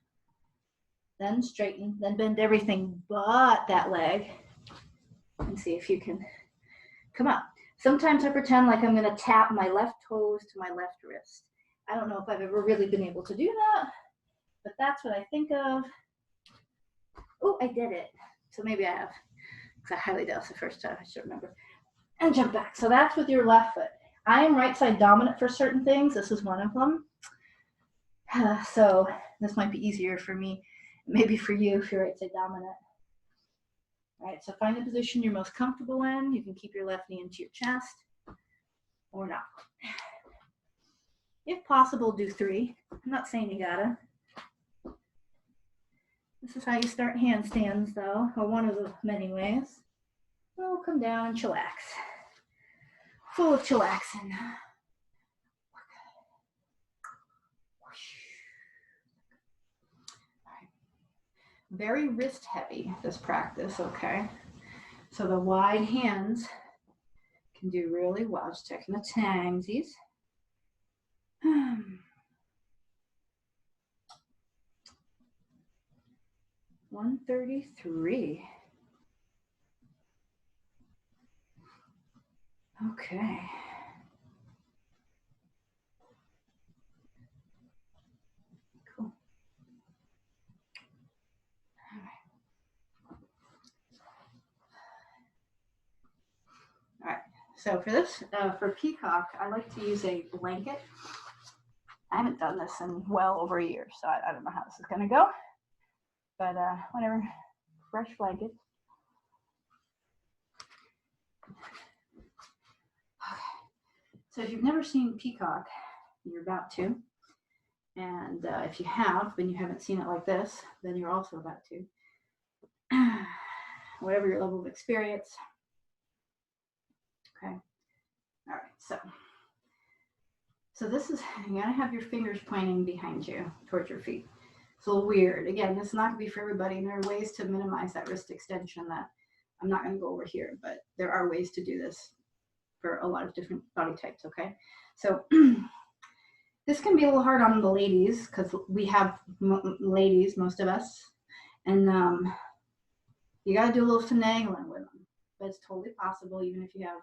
then straighten, then bend everything but that leg. And see if you can come up. Sometimes I pretend like I'm gonna tap my left toes to my left wrist. I don't know if I've ever really been able to do that, but that's what I think of. Oh, I did it. So maybe I have, because I highly doubt it's the first time, I should remember. And jump back. So that's with your left foot. I am right side dominant for certain things. This is one of them. So this might be easier for me, maybe for you if you're right side dominant. All right, so find the position you're most comfortable in. You can keep your left knee into your chest or not. If possible, do 3. I'm not saying you gotta. This is how you start handstands though, or one of the many ways. So come down and chillax. Full of chillaxing. Very wrist heavy, this practice, okay? So the wide hands can do really well. Just checking the timesies. 133. Okay. Cool. All right, so for this, for peacock, I like to use a blanket. I haven't done this in well over a year, so I don't know how this is gonna go. But whatever, fresh blankets. So if you've never seen Peacock, you're about to. And if you have, and you haven't seen it like this, then you're also about to. Whatever your level of experience. Okay. All right. So this is, you gotta have your fingers pointing behind you towards your feet. It's a little weird. Again, this is not gonna be for everybody, and there are ways to minimize that wrist extension that I'm not gonna go over here, but there are ways to do this for a lot of different body types, okay? So this can be a little hard on the ladies because we have ladies, most of us, and you got to do a little finagling with them. But it's totally possible, even if you have,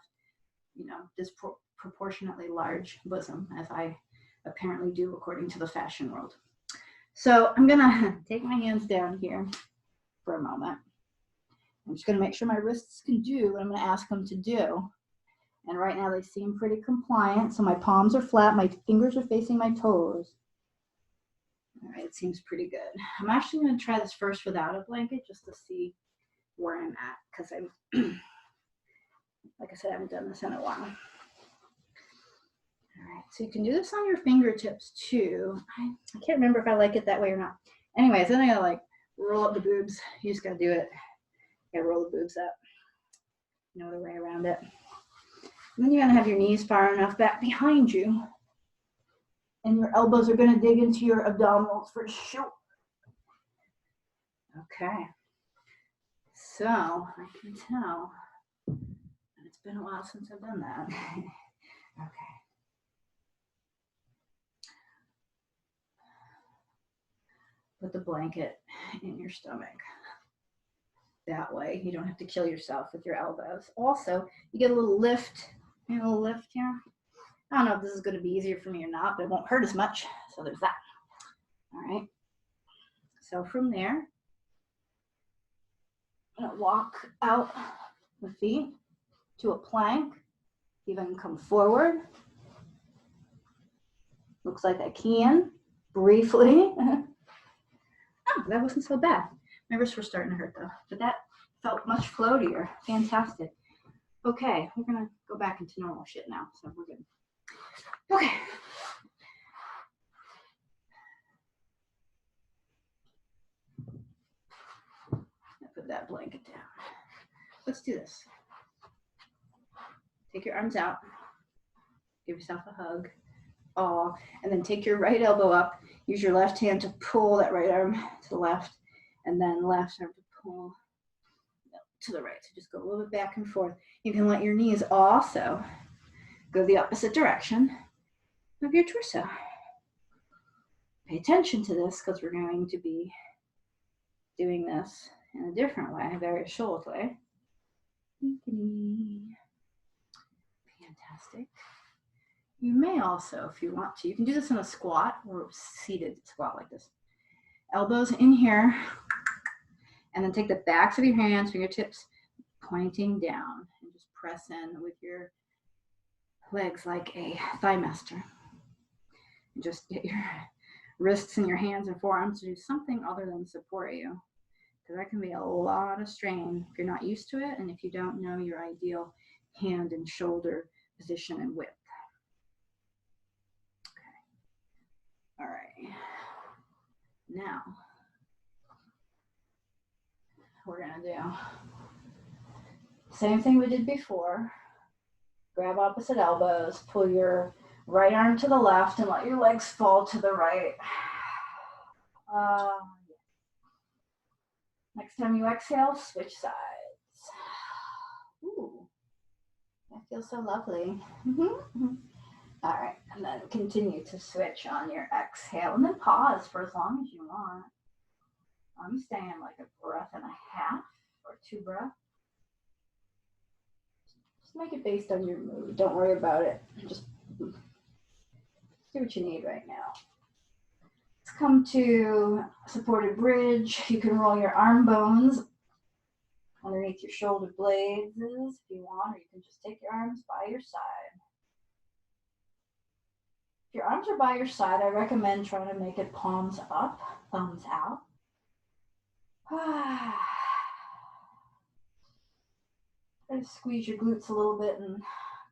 disproportionately large bosom, as I apparently do according to the fashion world. So I'm gonna take my hands down here for a moment. I'm just gonna make sure my wrists can do what I'm gonna ask them to do. And right now they seem pretty compliant. So my palms are flat, my fingers are facing my toes. All right, it seems pretty good. I'm actually gonna try this first without a blanket just to see where I'm at, because I'm, like I said, I haven't done this in a while. All right, so you can do this on your fingertips too. I can't remember if I like it that way or not. Anyways, then I gotta like roll up the boobs. You just gotta do it. You gotta roll the boobs up. No other way around it. And then you're gonna have your knees far enough back behind you, and your elbows are gonna dig into your abdominals for sure. Okay. So I can tell it's been a while since I've done that. Okay. Put the blanket in your stomach. That way you don't have to kill yourself with your elbows. Also, you get a little lift. A little lift here. I don't know if this is going to be easier for me or not, but it won't hurt as much. So there's that. All right. So from there, I'm going to walk out the feet to a plank. Even come forward. Looks like I can briefly. Oh, that wasn't so bad. My wrists were starting to hurt though, but that felt much floatier. Fantastic. Okay, we're gonna go back into normal shit now, so we're good. Okay. I'll put that blanket down. Let's do this. Take your arms out. Give yourself a hug. Oh, and then take your right elbow up. Use your left hand to pull that right arm to the left, and then left arm to pull to the right. So just go a little bit back and forth. You can let your knees also go the opposite direction of your torso. Pay attention to this because we're going to be doing this in a different way, very shortly. Fantastic. You may also, if you want to, you can do this in a squat or seated squat like this. Elbows in here, and then take the backs of your hands, fingertips pointing down, and just press in with your legs like a thigh master. And just get your wrists and your hands and forearms to do something other than support you, because that can be a lot of strain if you're not used to it and if you don't know your ideal hand and shoulder position and width. Okay. All right. Now, we're gonna do same thing we did before. Grab opposite elbows, pull your right arm to the left and let your legs fall to the right. Next time you exhale, switch sides. Ooh, that feels so lovely. All right, and then continue to switch on your exhale, and then pause for as long as you want. I'm staying like a breath and a half or 2 breaths. Just make it based on your mood. Don't worry about it. Just do what you need right now. Let's come to supported bridge. You can roll your arm bones underneath your shoulder blades if you want, or you can just take your arms by your side. If your arms are by your side, I recommend trying to make it palms up, thumbs out. Try to squeeze your glutes a little bit and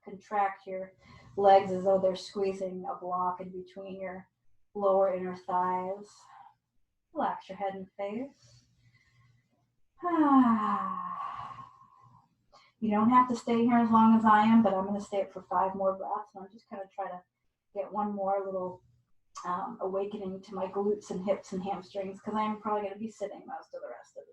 contract your legs as though they're squeezing a block in between your lower inner thighs. Relax your head and face. You don't have to stay here as long as I am, but I'm going to stay up for 5 more breaths. And I'm just going to try to get one more little awakening to my glutes and hips and hamstrings, because I'm probably going to be sitting most of the rest of the day.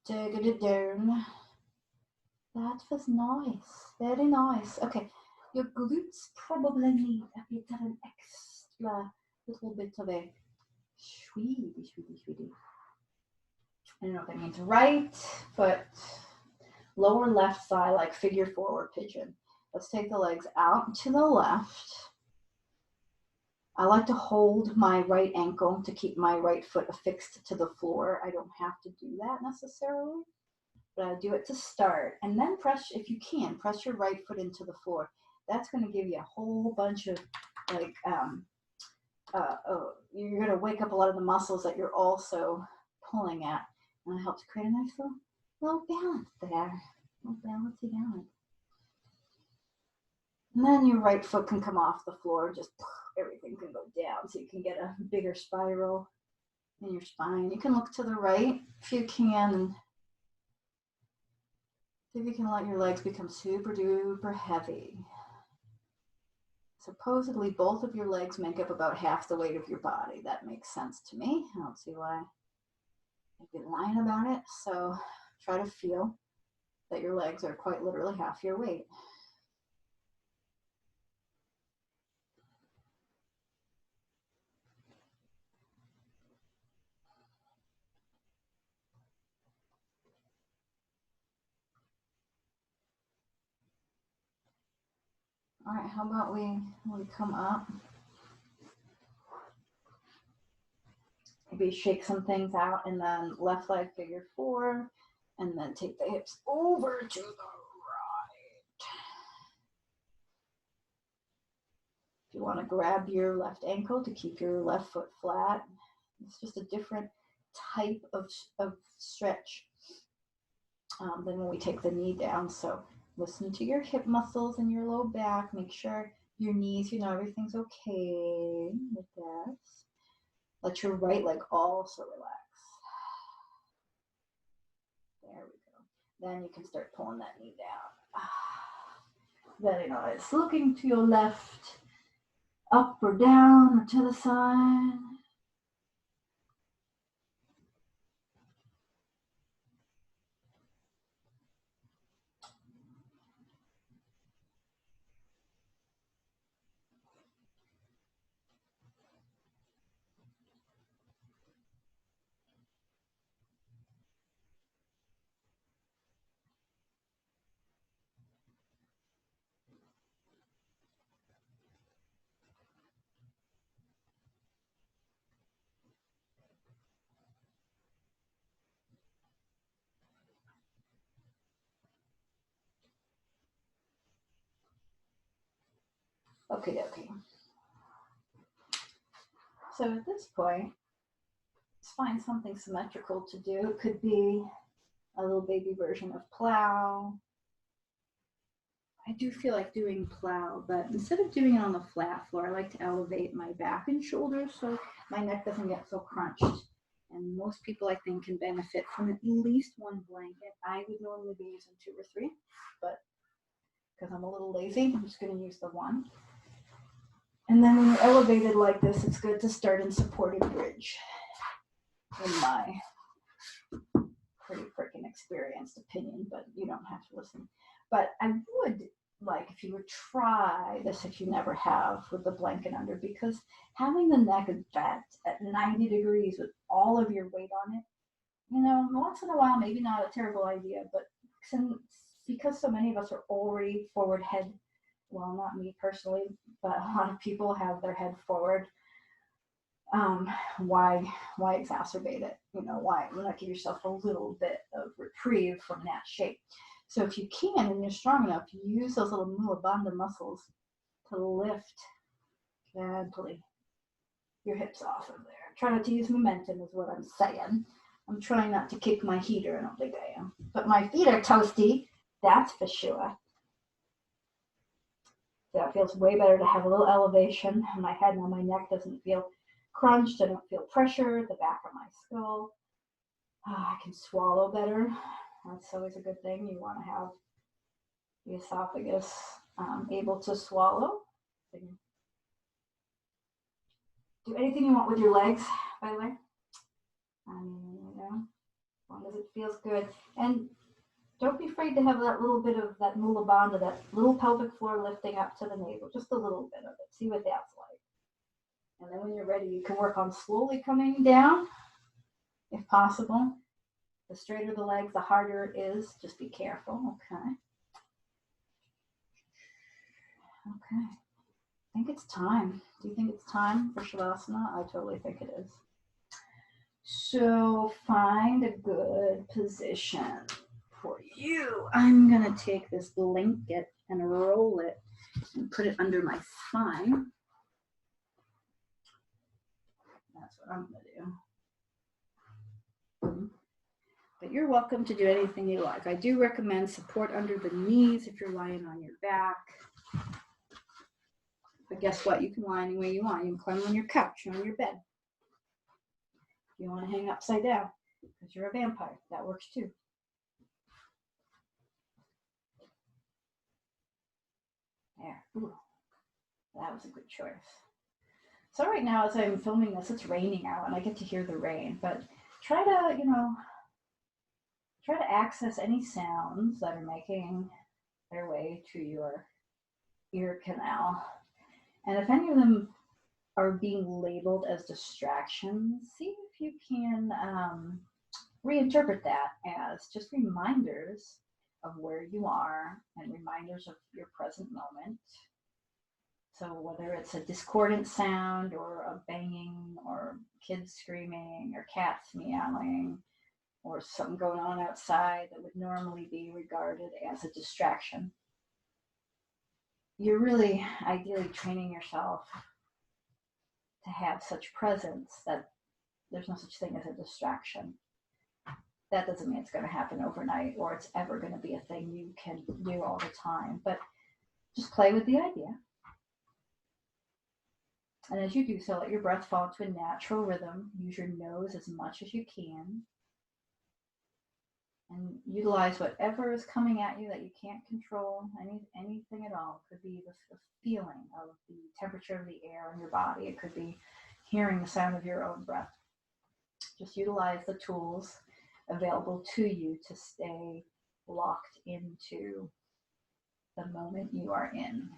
Dig it down. That was nice. Very nice. Okay. Your glutes probably need a bit of an extra little bit of a sweetie. I don't know what that means. Right foot, lower left thigh, like figure forward pigeon. Let's take the legs out to the left. I like to hold my right ankle to keep my right foot affixed to the floor. I don't have to do that necessarily, but I do it to start. And then press, if you can, press your right foot into the floor. That's going to give you a whole bunch of like, you're going to wake up a lot of the muscles that you're also pulling at. And it helps create a nice little balance there. A little balancey balance. And then your right foot can come off the floor, just everything can go down so you can get a bigger spiral in your spine. You can look to the right if you can, and see if you can let your legs become super duper heavy. Supposedly both of your legs make up about half the weight of your body. That makes sense to me. I don't see why I'd be lying about it. So try to feel that your legs are quite literally half your weight. All right, how about we come up? Maybe shake some things out, and then left leg figure 4, and then take the hips over to the right. If you want to grab your left ankle to keep your left foot flat, it's just a different type of stretch than when we take the knee down. So listen to your hip muscles and your low back. Make sure your knees, everything's okay with that. Let your right leg also relax. There we go. Then you can start pulling that knee down. Very nice. Looking to your left, up or down or to the side. Okay. So at this point, let's find something symmetrical to do. It could be a little baby version of plow. I do feel like doing plow, but instead of doing it on the flat floor, I like to elevate my back and shoulders so my neck doesn't get so crunched. And most people, I think, can benefit from at least one blanket. I would normally be using 2 or 3, but because I'm a little lazy, I'm just going to use the one. And then when you're elevated like this, it's good to start in supported bridge, in my pretty freaking experienced opinion, but you don't have to listen. But I would like if you would try this if you never have with the blanket under, because having the neck bent at 90 degrees with all of your weight on it, once in a while, maybe not a terrible idea, but because so many of us are already forward head, well, not me personally, but a lot of people have their head forward. why exacerbate it? You know, why not give yourself a little bit of reprieve from that shape? So if you can and you're strong enough, use those little mula bandha muscles to lift gently your hips off of there. Try not to use momentum is what I'm saying. I'm trying not to kick my heater. I don't think I am. But my feet are toasty, that's for sure. So it feels way better to have a little elevation on my head. Now my neck doesn't feel crunched. I don't feel pressure at the back of my skull. I can swallow better. That's always a good thing. You want to have the esophagus able to swallow. So you do anything you want with your legs, by the way. You know, as long as it feels good. And don't be afraid to have that little bit of that mula bandha, that little pelvic floor lifting up to the navel, just a little bit of it. See what that's like. And then when you're ready, you can work on slowly coming down, if possible. The straighter the legs, the harder it is. Just be careful, okay? Okay. I think it's time. Do you think it's time for Shavasana? I totally think it is. So find a good position for you. I'm going to take this blanket and roll it and put it under my spine. That's what I'm going to do. But you're welcome to do anything you like. I do recommend support under the knees if you're lying on your back. But guess what? You can lie any way you want. You can climb on your couch or on your bed. If you want to hang upside down because you're a vampire, that works too. There. Ooh, that was a good choice. So right now, as I'm filming this, it's raining out and I get to hear the rain. But try to, try to access any sounds that are making their way to your ear canal. And if any of them are being labeled as distractions, see if you can reinterpret that as just reminders of where you are and reminders of your present moment. So whether it's a discordant sound or a banging or kids screaming or cats meowing or something going on outside that would normally be regarded as a distraction, you're really ideally training yourself to have such presence that there's no such thing as a distraction. That doesn't mean it's going to happen overnight or it's ever going to be a thing you can do all the time, but just play with the idea. And as you do so, let your breath fall into a natural rhythm. Use your nose as much as you can. And utilize whatever is coming at you that you can't control, anything at all. It could be the feeling of the temperature of the air in your body. It could be hearing the sound of your own breath. Just utilize the tools available to you to stay locked into the moment you are in.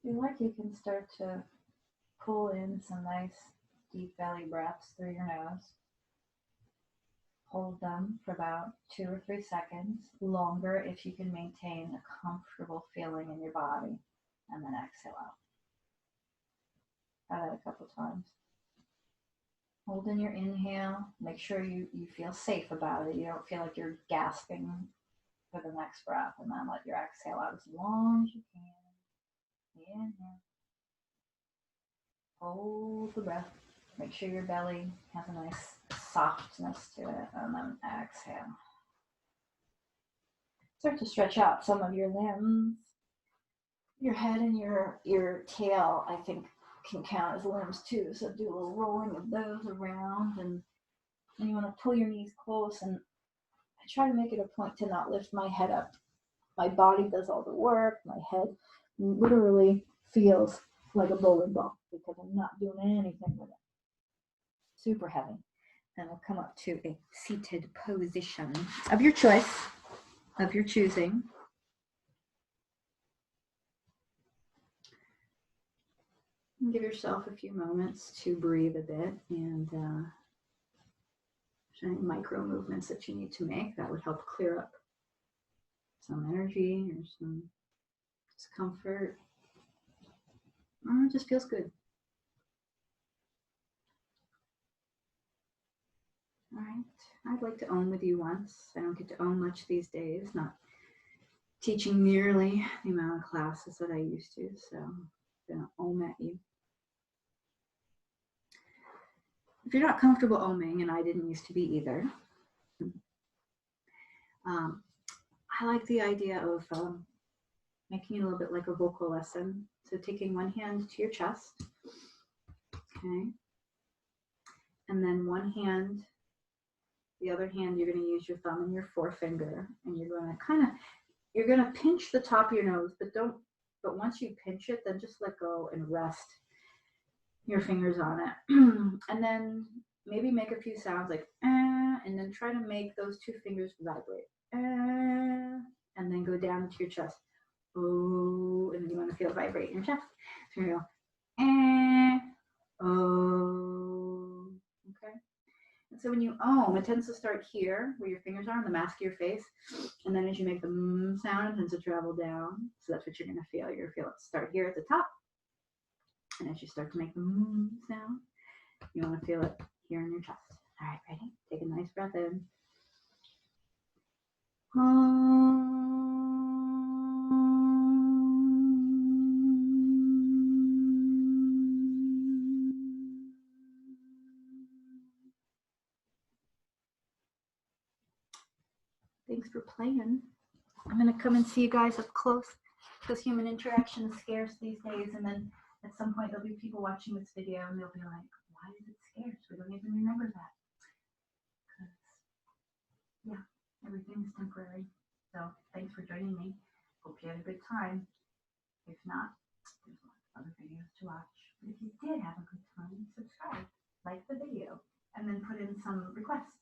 If you like, you can start to pull in some nice deep belly breaths through your nose. Hold them for about 2 or 3 seconds, longer if you can maintain a comfortable feeling in your body, and then exhale out. Try that a couple times. Hold in your inhale. Make sure you feel safe about it. You don't feel like you're gasping for the next breath, and then let your exhale out as long as you can. Inhale. Hold the breath. Make sure your belly has a nice softness to it, and then exhale. Start to stretch out some of your limbs. Your head and your tail, I think, can count as limbs too. So do a little rolling of those around, and then you want to pull your knees close, and I try to make it a point to not lift my head up. My body does all the work. My head literally feels like a bowling ball because I'm not doing anything with it. Super heavy. And we'll come up to a seated position of your choice, of your choosing. And give yourself a few moments to breathe a bit, and any micro movements that you need to make that would help clear up some energy or some discomfort. It just feels good. All right, I'd like to own with you once. I don't get to own much these days, not teaching nearly the amount of classes that I used to, so I'm gonna own at you. If you're not comfortable oming, and I didn't used to be either, I like the idea of making it a little bit like a vocal lesson. So taking one hand to your chest, okay, and then one hand, the other hand, you're going to use your thumb and your forefinger, and you're going to pinch the top of your nose, but once you pinch it, then just let go and rest your fingers on it. And then maybe make a few sounds like, and then try to make those two fingers vibrate. And then go down to your chest. Oh, and then you want to feel it vibrate in your chest. So you go, oh, okay. And so when you ohm, it tends to start here, where your fingers are on the mask of your face. And then as you make the sound, it tends to travel down. So that's what you're going to feel. You're going to feel it start here at the top. And as you start to make the sound, you want to feel it here in your chest. All right, ready? Take a nice breath in. Thanks for playing. I'm going to come and see you guys up close because human interaction is scarce these days. And then at some point, there'll be people watching this video and they'll be like, why is it scarce? We don't even remember that. Because, yeah, everything is temporary. So thanks for joining me. Hope you had a good time. If not, there's lots of other videos to watch. But if you did have a good time, subscribe, like the video, and then put in some requests.